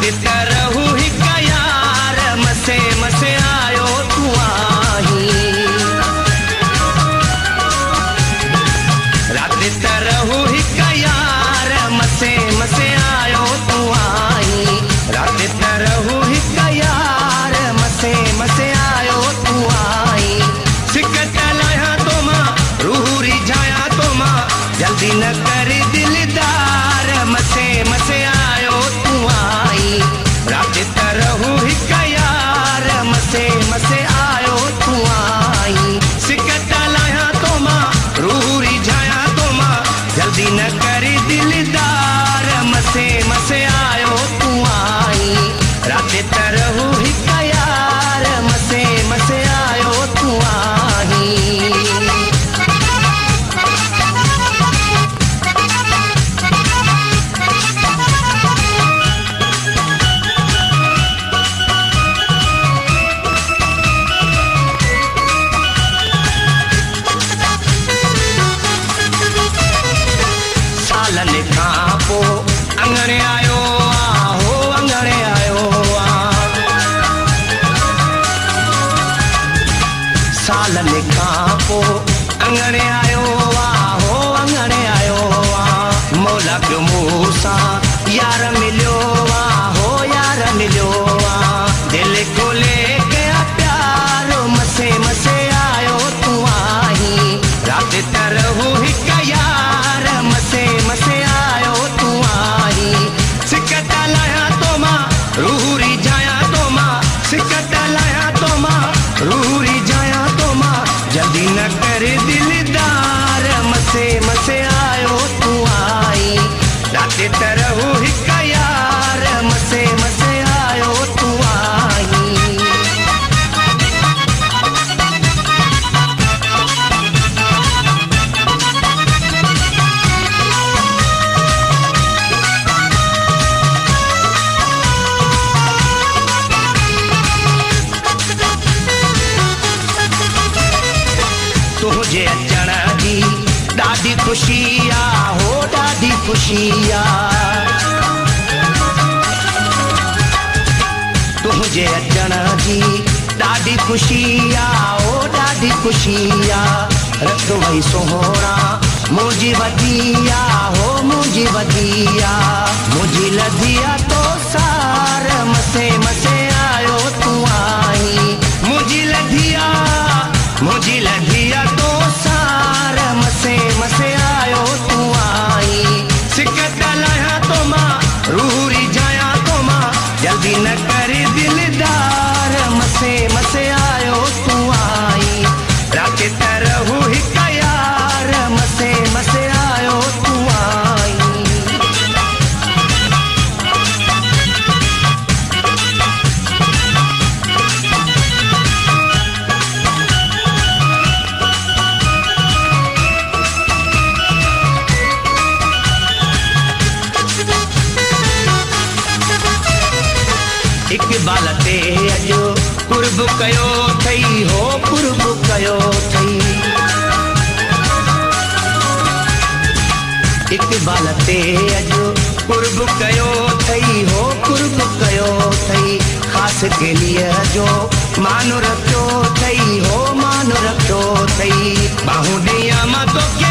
रात तरहू हिक यार मसे मसे आयो तू आही रात तरहू हिक यार मसे मसे आयो तू आई रात तरहू हिक यार मसे मसे आयो तू आई सिकत लाया तो मां रूह रिझाया तो मां जल्दी न कर दिलदार मसे मसे आयो तू आई रात तरहू हिक यार मसे मसे आयो तू आई सिकत लाया तो मां रूह रिझाया तो मां जल्दी न कर दिलदार मसे मसे आयो तू आई रात तरहू हिक यार मसे मसे आयो तू आई सालन खां पोइ अंगणे आयो हो अंगणे आयो सालन खां पोइ अंगणे आयो हो अंगणे आयो मौला पियो मूंसां यार मिलियो हो यार मिलियो दिल खोले कया प्यार मसे मसे आयो तू आई रात तरहू हिक यार मसे मसे आयो तू आई सिकत लाया तो मां रूह रिझाया तो मां सिकत लाया तो मां रूह रिझाया तो मां जल्दी न कर दिलदार मसे मसे आयो तू आई रात तरहू हिक यार मसे मसे आयो तू आई तुझे अचण जी ॾाढी ख़ुशी आ हो ॾाढी ख़ुशी आ तुझे अचण जी ॾाढी ख़ुशी आ हो ॾाढी ख़ुशी आ रत वई सोहरा मुंहिंजी वधी आ हो मुंहिंजी वधी आ मुंहिंजी लधी आ तो सार मसे मसे आयो तू आई मुंहिंजी लधी आ तो सार मसे मसे आयो तू आई सिकत लाया तो मां रूह रिझाया तो मां जल्दी न कर दिलदार मसे मसे आयो तू आई रात तरहू हिक यार मसे मसे आयो तू आई इकबाल ते अॼु कुर्ब कयो थई हो कुर्ब कयो थई इकबाल ते अॼु कुर्ब कयो थई हो कुर्ब कयो थई ख़ासि केलीअ जो मान रखियो थई हो मान रखियो थई बाहूं ॾियां मां तोखे